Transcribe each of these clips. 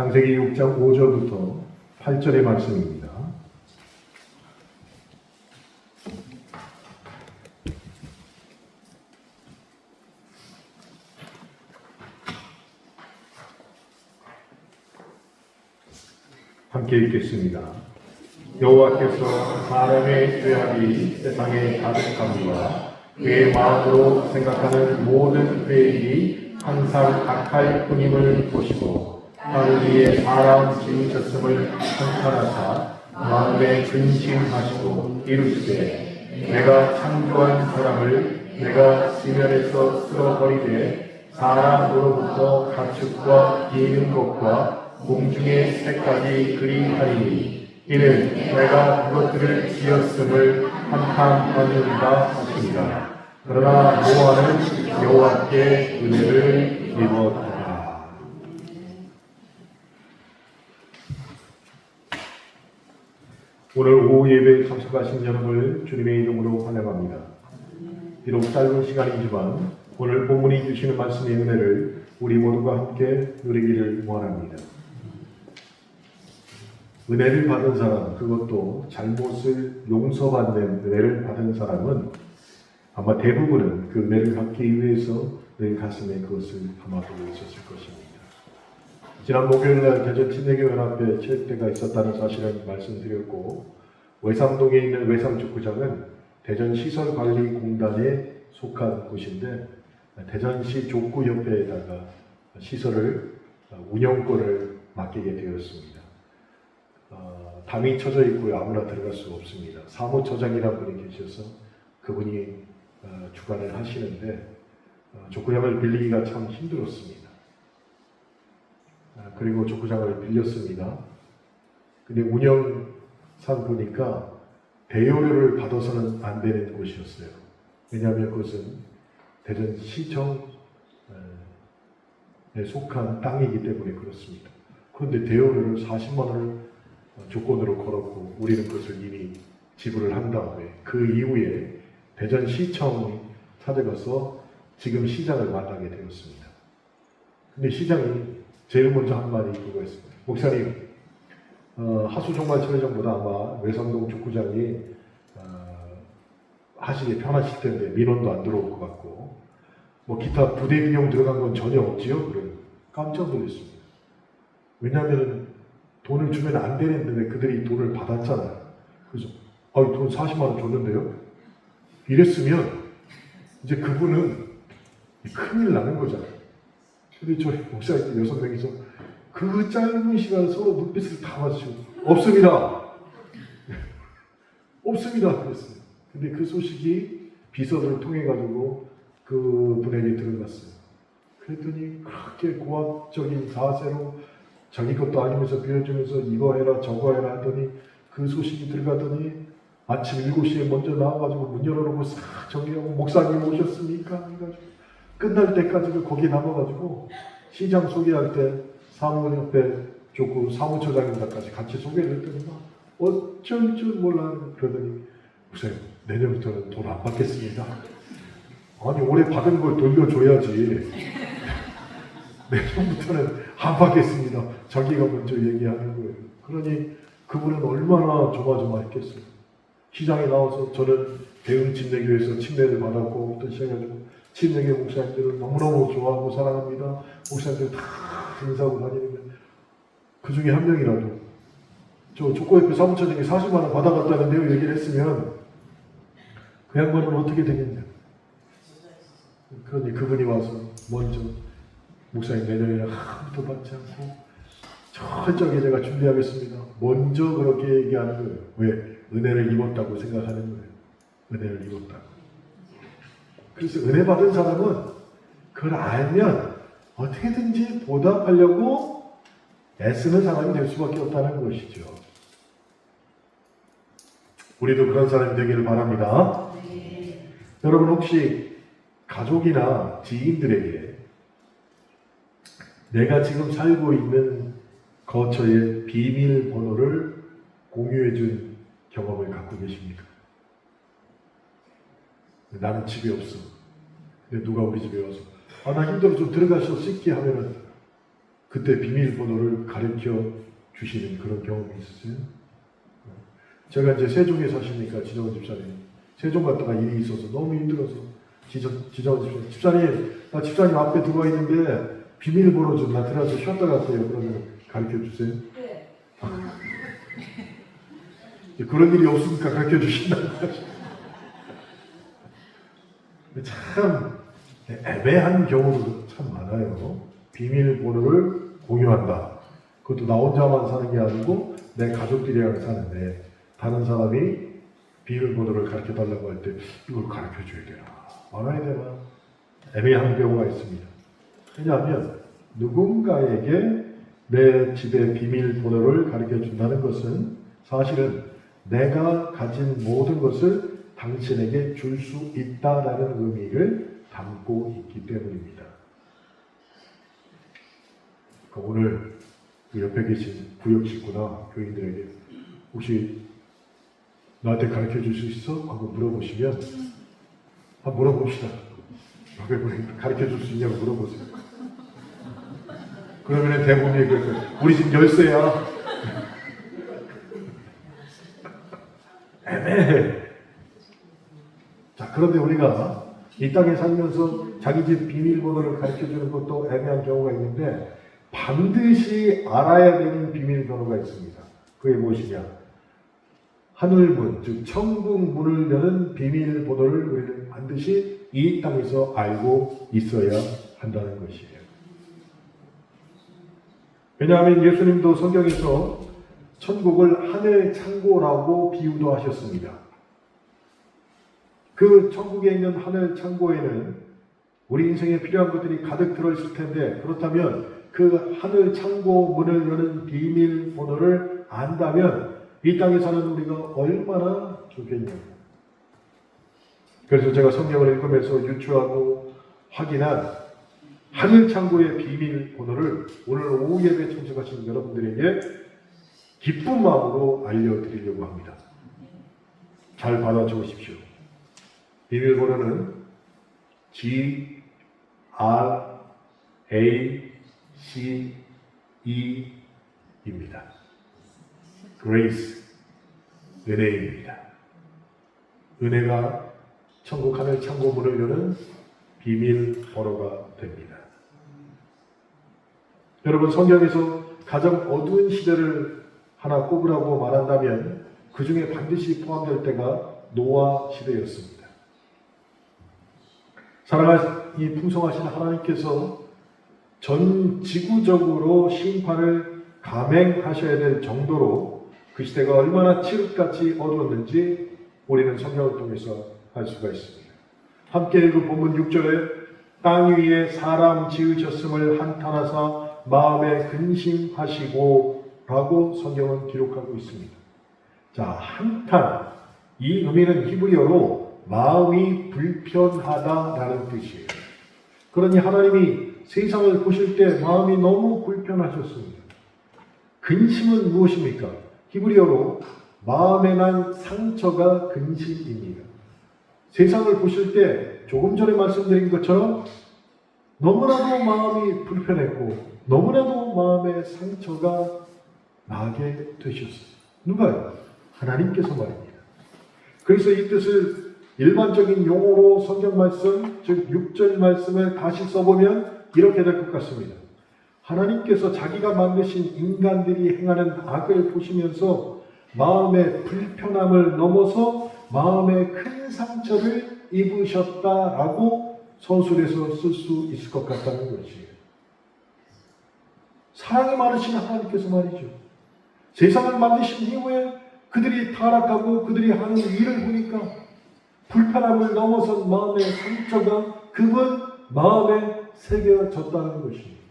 창세기 6장 5절부터 8절의 말씀입니다. 함께 읽겠습니다. 여호와께서 사람의 죄악이 세상에 가득함과 그의 마음으로 생각하는 모든 계획이 항상 악할 뿐임을 보시고 땅 위에 사람 지으셨음을 청탄하사 마음에 근심하시고 이르시되 내가 창조한 사람을 내가 지면에서 쓸어버리되 사람으로부터 가축과 기는 것과 공중의 새까지 그리하리니 이는 내가 그것들을 지었음을 한탄하느니라 하시니라. 그러나 노아는 여호와께 은혜를 입었더라. 오늘 오후 예배에 참석하신 여러분을 주님의 이름으로 환영합니다. 비록 짧은 시간이지만 오늘 본문이 주시는 말씀의 은혜를 우리 모두가 함께 누리기를 원합니다. 은혜를 받은 사람, 그것도 잘못을 용서받는 은혜를 받은 사람은 아마 대부분은 그 은혜를 받기 위해서 늘 가슴에 그것을 담아두고 있었을 것입니다. 지난 목요일날 대전 침례교연합회 체육대가 있었다는 사실을 말씀드렸고, 외삼동에 있는 외삼축구장은 대전시설관리공단에 속한 곳인데 대전시 족구협회에다가 시설을 운영권을 맡기게 되었습니다. 담이 쳐져 있고요. 아무나 들어갈 수가 없습니다. 사무처장이라는 분이 계셔서 그분이 주관을 하시는데 족구장을 빌리기가 참 힘들었습니다. 그리고 족구장을 빌렸습니다. 근데 운영상 보니까 대여료를 받아서는 안 되는 곳이었어요. 왜냐하면 그것은 대전시청에 속한 땅이기 때문에 그렇습니다. 그런데 대여료를 40만 원을 조건으로 걸었고 우리는 그것을 이미 지불을 한 다음에 그 이후에 대전시청이 찾아가서 지금 시장을 만나게 되었습니다. 근데 시장이 제일 먼저 한 말이 그거였습니다. 목사님, 하수종말처회장보다 아마 외삼동 축구장이 하시기 편하실 텐데 민원도 안 들어올 것 같고 뭐 기타 부대 비용 들어간 건 전혀 없지요? 그래 깜짝 놀랐습니다. 왜냐하면 돈을 주면 안 되는데 왜 그들이 돈을 받았잖아요. 그래서 돈 40만 원 줬는데요? 이랬으면 이제 그분은 큰일 나는 거잖아요. 근데 저희 목사님 6명이서 그 짧은 시간 서로 눈빛을 다 마주치고 없습니다. 없습니다. 그랬어요. 근데 그 소식이 비서들을 통해 가지고 그 분에게 들어갔어요. 그랬더니 그렇게 고압적인 자세로 자기 것도 아니면서 빌려주면서 이거 해라 저거 해라 하더니 그 소식이 들어가더니 아침 7시에 먼저 나와가지고 문 열어놓고 싹 정리하고 목사님 오셨습니까? 해가지고 끝날 때까지도 거기 남아가지고 시장 소개할 때 사무협회 족구 사무처장님들까지 같이 소개를 했더니 어쩔 줄 몰라 그러더니 목사님 내년부터는 돈 안 받겠습니다. 아니 올해 받은 걸 돌려줘야지. 내년부터는 안 받겠습니다. 자기가 먼저 얘기하는 거예요. 그러니 그분은 얼마나 조마조마했겠어요. 시장에 나와서 저는 대흥 침례교회에서 침례를 받았고 또 시작해가지고 침례교 목사님들을 너무너무 좋아하고 사랑합니다. 목사님들 다 인사하고 다니는데 그 중에 한 명이라도 저 족구협회 사무처장이 40만 원 받아갔다는데요 얘기를 했으면 그 양반은 어떻게 되겠냐. 그러니 그분이 와서 먼저 목사님 내년에는 하나도 받지 않고 철저하게 제가 준비하겠습니다. 먼저 그렇게 얘기하는 거예요. 왜? 은혜를 입었다고 생각하는 거예요. 은혜를 입었다고. 그래서 은혜 받은 사람은 그걸 알면 어떻게든지 보답하려고 애쓰는 사람이 될 수밖에 없다는 것이죠. 우리도 그런 사람이 되기를 바랍니다. 네. 여러분 혹시 가족이나 지인들에게 내가 지금 살고 있는 거처의 비밀번호를 공유해 준 경험을 갖고 계십니까? 나는 집에 없어. 근데 누가 우리 집에 와서 나 힘들어 좀 들어가셔 씻기 하면은 그때 비밀번호를 가르쳐 주시는 그런 경험이 있으세요? 제가 이제 세종에 사시니까 지정원 집사님, 세종 갔다가 일이 있어서 너무 힘들어서 지정원 집사님, 나 집사님 앞에 들어와 있는데 비밀번호 좀 나 들어서 쉬었다 갈게요. 그러면 가르쳐 주세요. 네. 그런 일이 없으니까 가르쳐 주신다는 거죠. 참 애매한 경우도 참 많아요. 비밀번호를 공유한다. 그것도 나 혼자만 사는 게 아니고 내 가족들이랑 사는데 다른 사람이 비밀번호를 가르쳐 달라고 할 때 이걸 가르쳐 줘야 되나 말아야 되나 애매한 경우가 있습니다. 왜냐하면 누군가에게 내 집의 비밀번호를 가르쳐 준다는 것은 사실은 내가 가진 모든 것을 당신에게 줄 수 있다라는 의미를 담고 있기 때문입니다. 그러니까 오늘 옆에 계신 구역 식구나 교인들에게 혹시 나한테 가르쳐 줄 수 있어? 하고 물어보시면 한번 물어봅시다. 가르쳐 줄 수 있냐고 물어보세요. 그러면 대부분이 그럴 거예요. 우리 집 열쇠야. 애매해. 자, 그런데 우리가 이 땅에 살면서 자기 집 비밀번호를 가르쳐 주는 것도 애매한 경우가 있는데 반드시 알아야 되는 비밀번호가 있습니다. 그게 무엇이냐? 하늘문, 즉 천국문을 여는 비밀번호를 우리는 반드시 이 땅에서 알고 있어야 한다는 것이에요. 왜냐하면 예수님도 성경에서 천국을 하늘 창고라고 비유도 하셨습니다. 그 천국에 있는 하늘 창고에는 우리 인생에 필요한 것들이 가득 들어있을 텐데 그렇다면 그 하늘 창고 문을 여는 비밀번호를 안다면 이 땅에 사는 우리가 얼마나 좋겠냐고. 그래서 제가 성경을 읽으면서 유추하고 확인한 하늘 창고의 비밀번호를 오늘 오후 예배 참석하신 여러분들에게 기쁜 마음으로 알려드리려고 합니다. 잘 받아 적으십시오. 비밀번호는 G, R, A, C, E입니다. Grace, 은혜입니다. 은혜가 천국 하늘 창고문을 여는 비밀번호가 됩니다. 여러분 성경에서 가장 어두운 시대를 하나 꼽으라고 말한다면 그 중에 반드시 포함될 때가 노아 시대였습니다. 사랑하신 풍성하신 하나님께서 전 지구적으로 심판을 감행하셔야 될 정도로 그 시대가 얼마나 칠흑같이 어두웠는지 우리는 성경을 통해서 알 수가 있습니다. 함께 읽은 본문 6절에 땅 위에 사람 지으셨음을 한탄하사 마음에 근심하시고 라고 성경은 기록하고 있습니다. 자, 한탄. 이 의미는 히브리어로 마음이 불편하다라는 뜻이에요. 그러니 하나님이 세상을 보실 때 마음이 너무 불편하셨습니다. 근심은 무엇입니까? 히브리어로 마음에 난 상처가 근심입니다. 세상을 보실 때 조금 전에 말씀드린 것처럼 너무나도 마음이 불편했고 너무나도 마음에 상처가 나게 되셨어요. 누가요? 하나님께서 말입니다. 그래서 이 뜻을 일반적인 용어로 성경 말씀, 즉 6절 말씀을 다시 써보면 이렇게 될 것 같습니다. 하나님께서 자기가 만드신 인간들이 행하는 악을 보시면서 마음의 불편함을 넘어서 마음의 큰 상처를 입으셨다라고 서술에서 쓸 수 있을 것 같다는 것이에요. 사랑이 많으신 하나님께서 말이죠. 세상을 만드신 이후에 그들이 타락하고 그들이 하는 일을 보니까 불편함을 넘어선 마음의 상처가 그분 마음에 새겨졌다는 것입니다.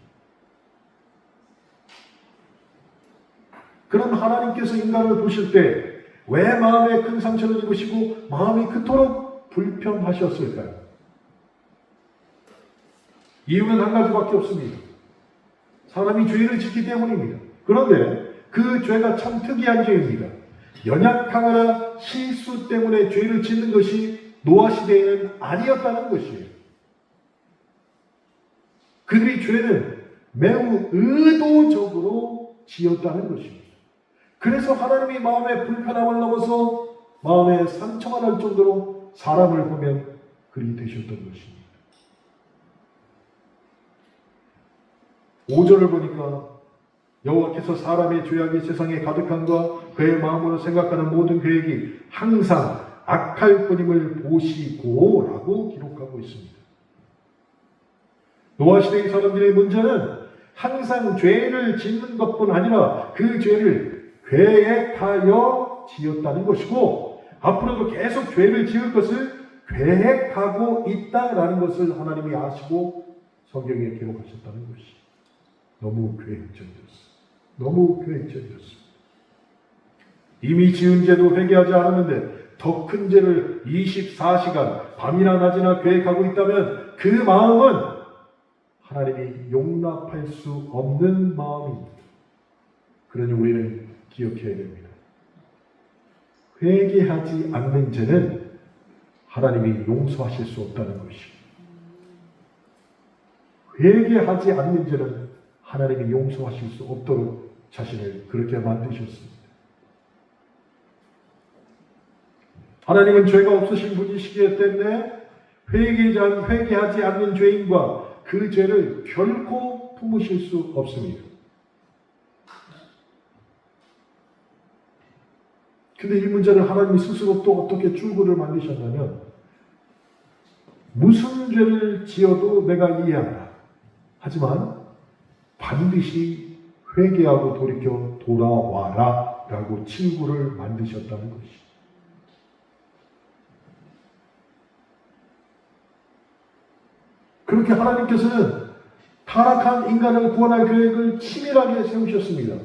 그런 하나님께서 인간을 보실 때 왜 마음에 큰 상처를 입으시고 마음이 그토록 불편하셨을까요? 이유는 한 가지밖에 없습니다. 사람이 죄를 짓기 때문입니다. 그런데 그 죄가 참 특이한 죄입니다. 연약하거나 실수 때문에 죄를 짓는 것이 노아 시대에는 아니었다는 것이에요. 그들의 죄는 매우 의도적으로 지었다는 것입니다. 그래서 하나님이 마음의 불편함을 넘어서 마음에 상처가 날 정도로 사람을 보면 그리 되셨던 것입니다. 5절을 보니까 여호와께서 사람의 죄악이 세상에 가득함과 그의 마음으로 생각하는 모든 계획이 항상 악할 뿐임을 보시고 라고 기록하고 있습니다. 노아 시대의 사람들의 문제는 항상 죄를 짓는 것뿐 아니라 그 죄를 계획하여 지었다는 것이고 앞으로도 계속 죄를 지을 것을 계획하고 있다라는 것을 하나님이 아시고 성경에 기록하셨다는 것이 너무 계획적이었어요. 너무 계획적이었습니다. 이미 지은 죄도 회개하지 않았는데 더 큰 죄를 24시간 밤이나 낮이나 계획하고 있다면 그 마음은 하나님이 용납할 수 없는 마음입니다. 그러니 우리는 기억해야 됩니다. 회개하지 않는 죄는 하나님이 용서하실 수 없다는 것입니다. 회개하지 않는 죄는 하나님이 용서하실 수 없도록 자신을 그렇게 만드셨습니다. 하나님은 죄가 없으신 분이시기 때문에 회개하지 않는 죄인과 그 죄를 결코 품으실 수 없습니다. 근데 이 문제를 하나님이 스스로 또 어떻게 출구를 만드셨냐면 무슨 죄를 지어도 내가 이해한다. 하지만 반드시 회개하고 돌이켜 돌아와라 라고 칠구를 만드셨다는 것이죠. 그렇게 하나님께서는 타락한 인간을 구원할 계획을 치밀하게 세우셨습니다.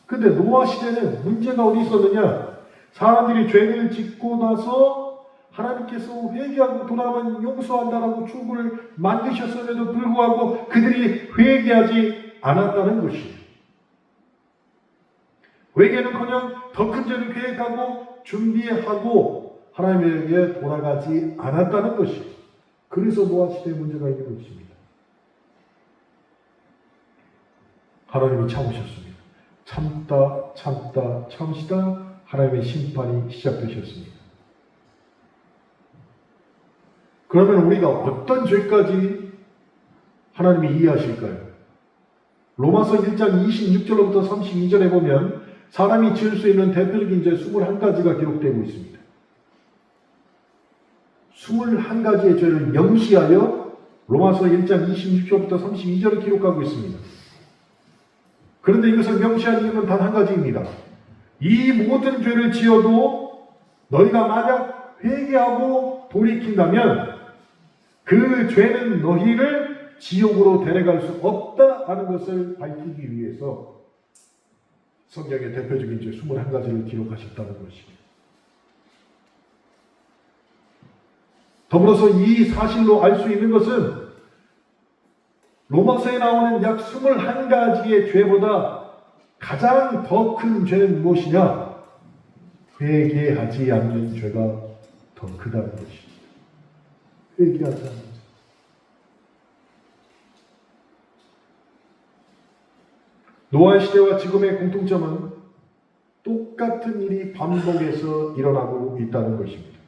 근데 노아 시대는 문제가 어디 있었느냐? 사람들이 죄를 짓고 나서 하나님께서 회개하고 돌아오면 용서한다라고 출구를 만드셨음에도 불구하고 그들이 회개하지 않았다는 것이에요. 회개는커녕 더 큰 죄를 계획하고 준비하고 하나님에게 돌아가지 않았다는 것이에요. 그래서 노아 시대에 문제가 있는 것입니다. 하나님이 참으셨습니다. 참으시다 하나님의 심판이 시작되셨습니다. 그러면 우리가 어떤 죄까지 하나님이 이해하실까요? 로마서 1장 26절로부터 32절에 보면 사람이 지을 수 있는 대표적인 죄 21가지가 기록되고 있습니다. 21가지의 죄를 명시하여 로마서 1장 26절부터 32절을 기록하고 있습니다. 그런데 이것을 명시한 이유는 단 한 가지입니다. 이 모든 죄를 지어도 너희가 만약 회개하고 돌이킨다면 그 죄는 너희를 지옥으로 데려갈 수 없다라는 것을 밝히기 위해서 성경의 대표적인 죄 21가지를 기록하셨다는 것입니다. 더불어서 이 사실로 알 수 있는 것은 로마서에 나오는 약 21가지의 죄보다 가장 더 큰 죄는 무엇이냐? 회개하지 않는 죄가 더 크다는 것입니다. 회개하지 않는 죄. 노아 시대와 지금의 공통점은 똑같은 일이 반복해서 일어나고 있다는 것입니다.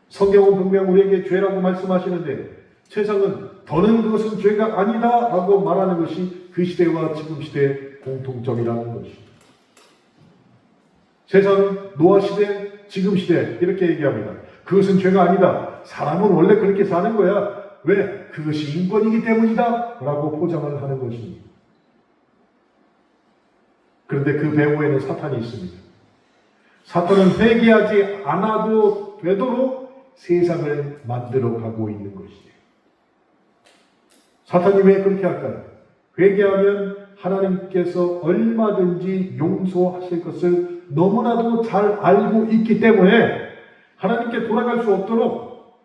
성경은 분명 우리에게 죄라고 말씀하시는데 세상은 더는 그것은 죄가 아니다 라고 말하는 것이 그 시대와 지금 시대의 공통점이라는 것입니다. 세상은 노아 시대, 지금 시대 이렇게 얘기합니다. 그것은 죄가 아니다. 사람은 원래 그렇게 사는 거야. 왜? 그것이 인권이기 때문이다 라고 포장을 하는 것입니다. 그런데 그 배후에는 사탄이 있습니다. 사탄은 회개하지 않아도 되도록 세상을 만들어 가고 있는 것이에요. 사탄이 왜 그렇게 할까요? 회개하면 하나님께서 얼마든지 용서하실 것을 너무나도 잘 알고 있기 때문에 하나님께 돌아갈 수 없도록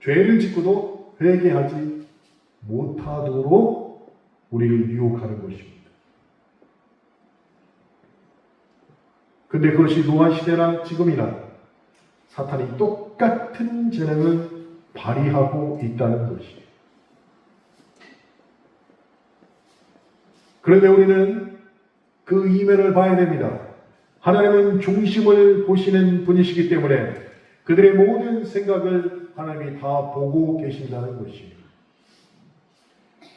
죄를 짓고도 회개하지 못하도록 우리를 유혹하는 것입니다. 근데 그것이 노아 시대나 지금이나 사탄이 똑같은 재능을 발휘하고 있다는 것이에요. 그런데 우리는 그 이면을 봐야 됩니다. 하나님은 중심을 보시는 분이시기 때문에 그들의 모든 생각을 하나님이 다 보고 계신다는 것이에요.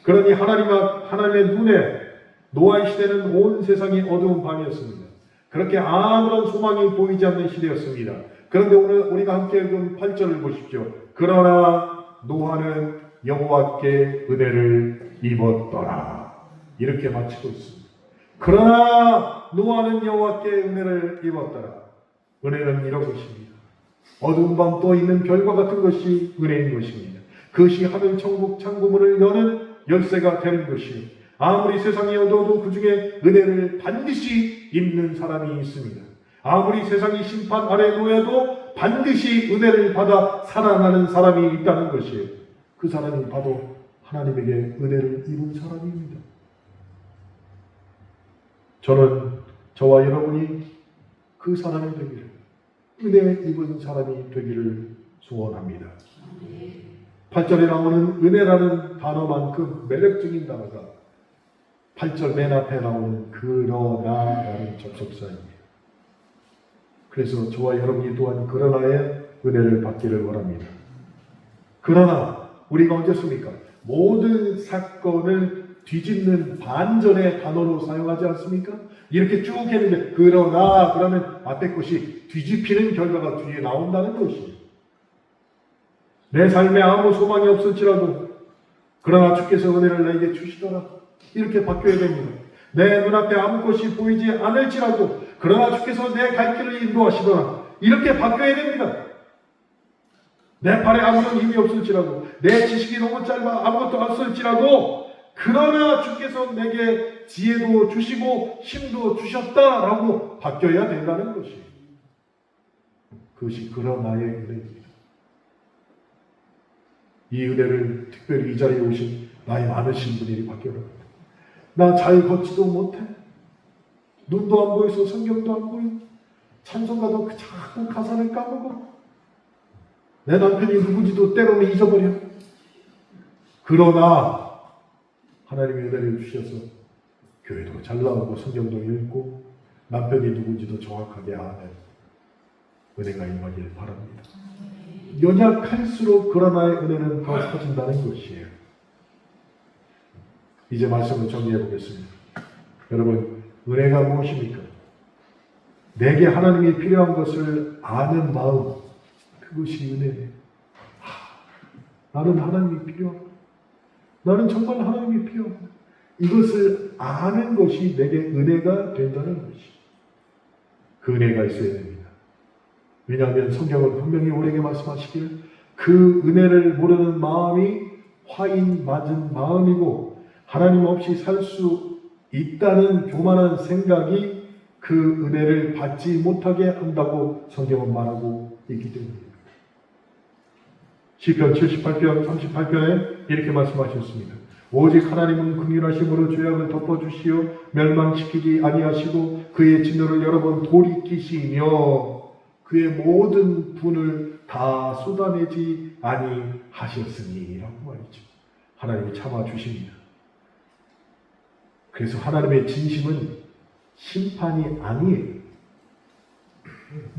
그러니 하나님의 눈에 노아의 시대는 온 세상이 어두운 밤이었습니다. 그렇게 아무런 소망이 보이지 않는 시대였습니다. 그런데 오늘 우리가 함께 읽은 8절을 보십시오. 그러나 노아는 여호와께 은혜를 입었더라. 이렇게 마치고 있습니다. 그러나 노아는 여호와께 은혜를 입었더라. 은혜는 이런 것입니다. 어두운 밤 떠 있는 별과 같은 것이 은혜인 것입니다. 그것이 하늘 천국 창고문을 여는 열쇠가 되는 것이요. 아무리 세상이 어두워도 그 중에 은혜를 반드시 입는 사람이 있습니다. 아무리 세상이 심판 아래 놓여도 반드시 은혜를 받아 살아나는 사람이 있다는 것이에요. 그 사람이 바로 하나님에게 은혜를 입은 사람입니다. 저는 저와 여러분이 그 사람이 되기를, 은혜 입은 사람이 되기를 소원합니다. 8절에 나오는 은혜라는 단어만큼 매력적인 단어가 8절 맨 앞에 나오는 그러나라는 접속사입니다. 그래서 저와 여러분이 또한 그러나의 은혜를 받기를 원합니다. 그러나 우리가 어떻습니까? 모든 사건을 뒤집는 반전의 단어로 사용하지 않습니까? 이렇게 쭉 했는데 그러나 그러면 앞에 것이 뒤집히는 결과가 뒤에 나온다는 것이에요. 내 삶에 아무 소망이 없을지라도 그러나 주께서 은혜를 나에게 주시더라. 이렇게 바뀌어야 됩니다. 내 눈앞에 아무것이 보이지 않을지라도 그러나 주께서 내 갈 길을 인도하시더라. 이렇게 바뀌어야 됩니다. 내 팔에 아무런 힘이 없을지라도 내 지식이 너무 짧아 아무것도 없을지라도 그러나 주께서 내게 지혜도 주시고 힘도 주셨다라고 바뀌어야 된다는 것이에요. 그것이 그러나의 은혜입니다. 이 은혜를 특별히 이 자리에 오신 나이 많으신 분들이 바뀌어라. 나 잘 걷지도 못해. 눈도 안 보여서 성경도 안 보여. 찬송가도 자꾸 가사를 까먹어. 내 남편이 누군지도 때로는 잊어버려. 그러나 하나님의 은혜를 주셔서 교회도 잘 나오고 성경도 읽고 남편이 누군지도 정확하게 아는 은혜가 임하길 바랍니다. 연약할수록 그러나의 은혜는 더 커진다는 것이에요. 이제 말씀을 정리해 보겠습니다. 여러분, 은혜가 무엇입니까? 내게 하나님이 필요한 것을 아는 마음, 그것이 은혜예요. 나는 하나님이 필요하고 나는 정말 하나님이 필요하고 이것을 아는 것이 내게 은혜가 된다는 것이 그 은혜가 있어야 됩니다. 왜냐하면 성경은 분명히 우리에게 말씀하시길 그 은혜를 모르는 마음이 화인 맞은 마음이고 하나님 없이 살 수 있다는 교만한 생각이 그 은혜를 받지 못하게 한다고 성경은 말하고 있기 때문입니다. 시편 78편 38편에 이렇게 말씀하셨습니다. 오직 하나님은 긍휼하심으로 죄악을 덮어주시어 멸망시키지 아니하시고 그의 진노를 여러 번 돌이키시며 그의 모든 분을 다 쏟아내지 아니하셨으니 라고 말이죠. 하나님이 참아주십니다. 그래서 하나님의 진심은 심판이 아니에요.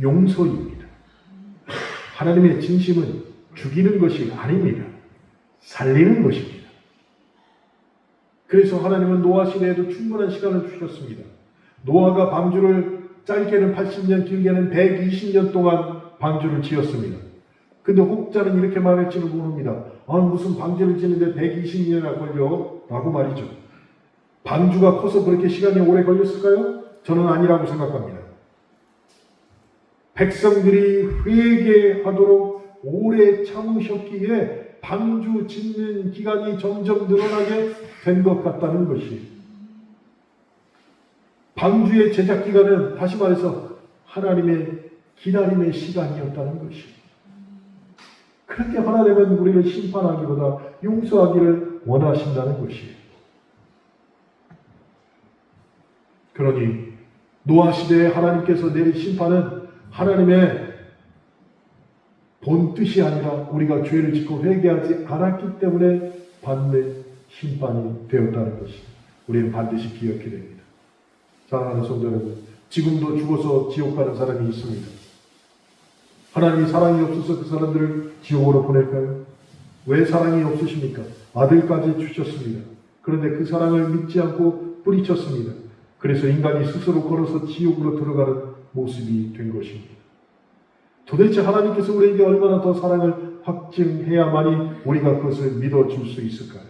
용서입니다. 하나님의 진심은 죽이는 것이 아닙니다. 살리는 것입니다. 그래서 하나님은 노아 시대에도 충분한 시간을 주셨습니다. 노아가 방주를 짧게는 80년, 길게는 120년 동안 방주를 지었습니다. 근데 혹자는 이렇게 말할지는 모릅니다. 무슨 방주를 지는데 120년이나 걸려? 라고 말이죠. 방주가 커서 그렇게 시간이 오래 걸렸을까요? 저는 아니라고 생각합니다. 백성들이 회개하도록 오래 참으셨기에 방주 짓는 기간이 점점 늘어나게 된 것 같다는 것이 방주의 제작 기간은 다시 말해서 하나님의 기다림의 시간이었다는 것이 그렇게 하나님은 우리를 심판하기보다 용서하기를 원하신다는 것이에요. 그러니 노아 시대에 하나님께서 내린 심판은 하나님의 본 뜻이 아니라 우리가 죄를 짓고 회개하지 않았기 때문에 받는 심판이 되었다는 것입니다. 우리는 반드시 기억해야 됩니다. 사랑하는 성도 여러분, 지금도 죽어서 지옥 가는 사람이 있습니다. 하나님이 사랑이 없어서 그 사람들을 지옥으로 보낼까요? 왜 사랑이 없으십니까? 아들까지 주셨습니다. 그런데 그 사랑을 믿지 않고 뿌리쳤습니다. 그래서 인간이 스스로 걸어서 지옥으로 들어가는 모습이 된 것입니다. 도대체 하나님께서 우리에게 얼마나 더 사랑을 확증해야만이 우리가 그것을 믿어줄 수 있을까요?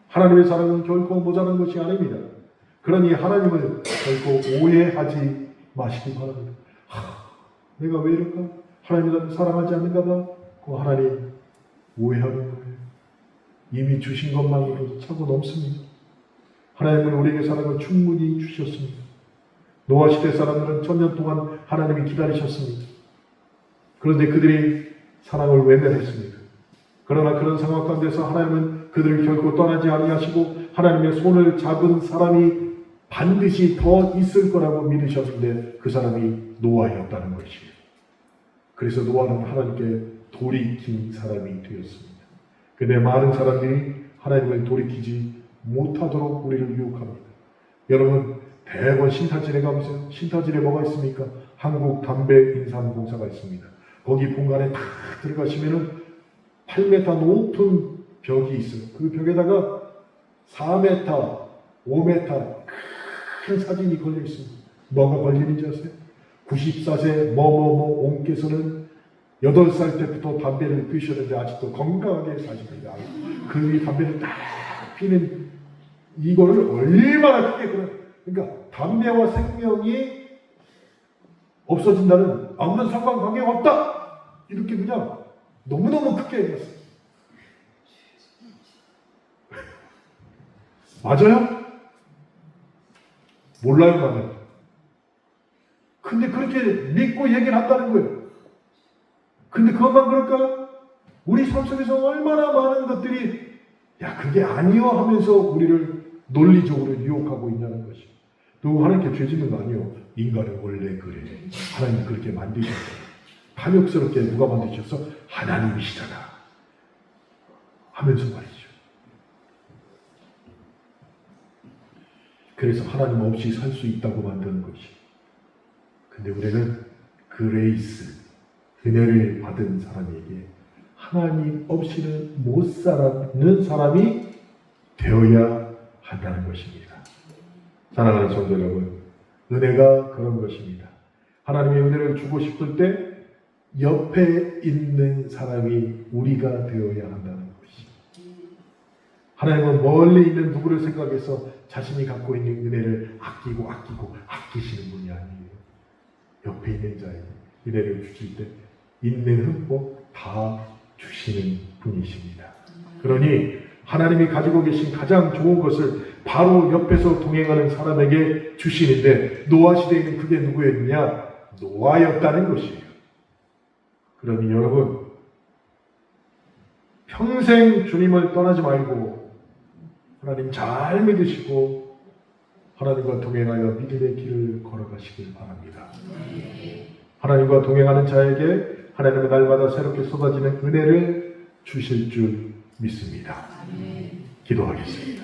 하나님의 사랑은 결코 모자란 것이 아닙니다. 그러니 하나님을 결코 오해하지 마시기 바랍니다. 내가 왜 이럴까? 하나님이 나를 사랑하지 않는가 봐? 그 하나님 오해하는 거예요. 이미 주신 것만으로도 차고 넘습니다. 하나님은 우리에게 사랑을 충분히 주셨습니다. 노아 시대 사람들은 1000년 동안 하나님이 기다리셨습니다. 그런데 그들이 사랑을 외면했습니다. 그러나 그런 상황 가운데서 하나님은 그들을 결코 떠나지 아니하시고 하나님의 손을 잡은 사람이 반드시 더 있을 거라고 믿으셨는데 그 사람이 노아였다는 것이에요. 그래서 노아는 하나님께 돌이킨 사람이 되었습니다. 근데 많은 사람들이 하나님을 돌이키지 못하도록 우리를 유혹합니다. 여러분, 대번 신타진에 가보세요. 신타진에 뭐가 있습니까? 한국담배인삼공사가 있습니다. 거기 본관에 다 들어가시면은 8m 높은 벽이 있어요. 그 벽에다가 4m, 5m 큰 사진이 걸려 있습니다. 뭐가 걸리는지 아세요? 94세 뭐뭐뭐 옹께서는 8살 때부터 담배를 피우셨는데 아직도 건강하게 사십니다. 그 담배를 딱 피는 이거를 얼마나 크게 그러니까 담배와 생명이 없어진다는 아무런 상관관계가 없다. 이렇게 그냥 너무너무 크게 얘기했어요. 맞아요? 몰라요, 나는. 근데 그렇게 믿고 얘기를 한다는 거예요. 근데 그것만 그럴까요? 우리 삶 속에서 얼마나 많은 것들이 야 그게 아니요 하면서 우리를 논리적으로 유혹하고 있냐는 것이. 또 하나님께 죄 짓는 거 아니요. 인간은 원래 그래. 하나님이 그렇게 만드셨어요. 탐욕스럽게 누가 만드셨어? 하나님이시잖아. 하면서 말이죠. 그래서 하나님 없이 살 수 있다고 만드는 것이. 근데 우리는 그레이스, 은혜를 받은 사람에게 하나님 없이는 못 사는 사람이 되어야 한다는 것입니다. 사랑하는 성도 여러분, 은혜가 그런 것입니다. 하나님의 은혜를 주고 싶을 때 옆에 있는 사람이 우리가 되어야 한다는 것입니다. 하나님은 멀리 있는 누구를 생각해서 자신이 갖고 있는 은혜를 아끼시는 분이 아니에요. 옆에 있는 자에게 은혜를 주실 때 있는 흠뻑 다 주시는 분이십니다. 그러니 하나님이 가지고 계신 가장 좋은 것을 바로 옆에서 동행하는 사람에게 주시는데 노아 시대에는 그게 누구였느냐? 노아였다는 것이에요. 그러니 여러분 평생 주님을 떠나지 말고 하나님 잘 믿으시고 하나님과 동행하여 믿음의 길을 걸어가시길 바랍니다. 하나님과 동행하는 자에게 하나님은 날마다 새롭게 쏟아지는 은혜를 주실 줄 믿습니다. 기도하겠습니다.